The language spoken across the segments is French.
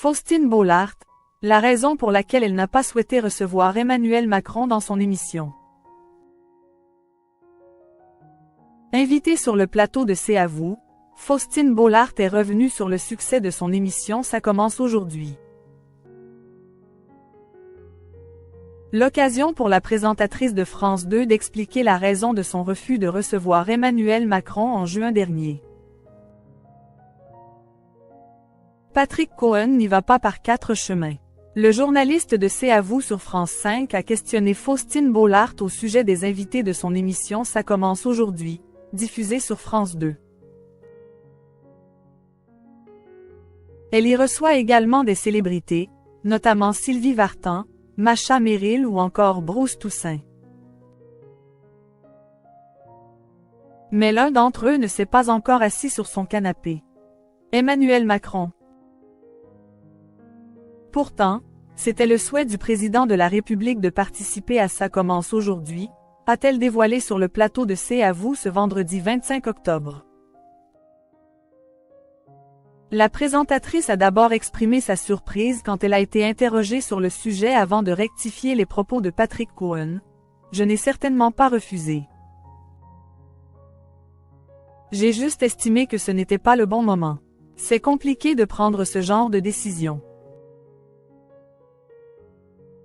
Faustine Bollaert, la raison pour laquelle elle n'a pas souhaité recevoir Emmanuel Macron dans son émission. Invitée sur le plateau de C'est à vous, Faustine Bollaert est revenue sur le succès de son émission Ça commence aujourd'hui. L'occasion pour la présentatrice de France 2 d'expliquer la raison de son refus de recevoir Emmanuel Macron en juin dernier. Patrick Cohen n'y va pas par 4 chemins. Le journaliste de C'est à vous sur France 5 a questionné Faustine Bollaert au sujet des invités de son émission Ça commence aujourd'hui, diffusée sur France 2. Elle y reçoit également des célébrités, notamment Sylvie Vartan, Macha Merrill ou encore Bruce Toussaint. Mais l'un d'entre eux ne s'est pas encore assis sur son canapé. Emmanuel Macron. Pourtant, c'était le souhait du président de la République de participer à Ça commence aujourd'hui, a-t-elle dévoilé sur le plateau de C'est à vous ce vendredi 25 octobre. La présentatrice a d'abord exprimé sa surprise quand elle a été interrogée sur le sujet avant de rectifier les propos de Patrick Cohen. « Je n'ai certainement pas refusé. J'ai juste estimé que ce n'était pas le bon moment. C'est compliqué de prendre ce genre de décision.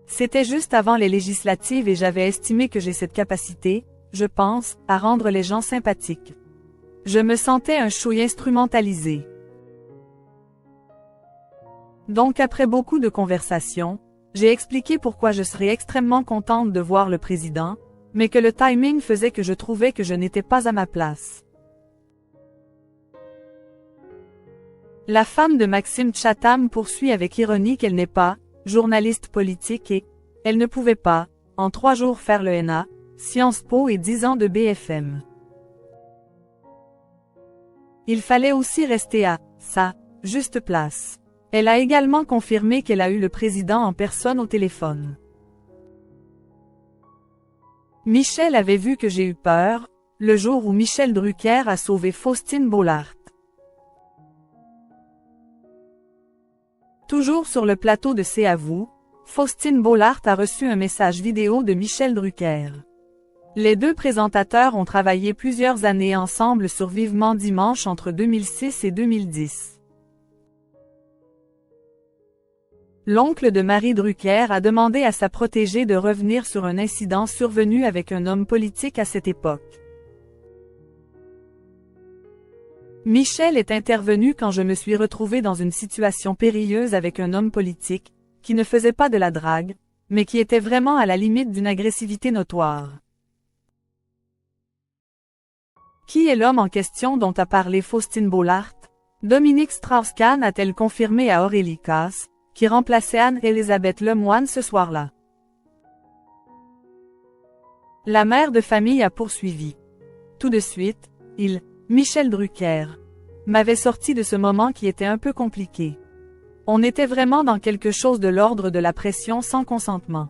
C'était juste avant les législatives et j'avais estimé que j'ai cette capacité, je pense, à rendre les gens sympathiques. Je me sentais un chouïa instrumentalisé. Donc après beaucoup de conversations, j'ai expliqué pourquoi je serais extrêmement contente de voir le président, mais que le timing faisait que je trouvais que je n'étais pas à ma place. » La femme de Maxime Chatham poursuit avec ironie qu'elle n'est pas journaliste politique et elle ne pouvait pas, en 3 jours faire le ENA, Sciences Po et 10 ans de BFM. Il fallait aussi rester à sa juste place. Elle a également confirmé qu'elle a eu le président en personne au téléphone. Michel avait vu que j'ai eu peur, le jour où Michel Drucker a sauvé Faustine Bollaert. Toujours sur le plateau de C'est à vous, Faustine Bollaert a reçu un message vidéo de Michel Drucker. Les deux présentateurs ont travaillé plusieurs années ensemble sur Vivement Dimanche entre 2006 et 2010. L'oncle de Marie Drucker a demandé à sa protégée de revenir sur un incident survenu avec un homme politique à cette époque. Michel est intervenu quand je me suis retrouvée dans une situation périlleuse avec un homme politique, qui ne faisait pas de la drague, mais qui était vraiment à la limite d'une agressivité notoire. Qui est l'homme en question dont a parlé Faustine Bollaert? Dominique Strauss-Kahn a-t-elle confirmé à Aurélie Casse, qui remplaçait Anne-Elisabeth Lemoine ce soir-là. La mère de famille a poursuivi. Tout de suite, Michel Drucker, m'avait sorti de ce moment qui était un peu compliqué. On était vraiment dans quelque chose de l'ordre de la pression sans consentement.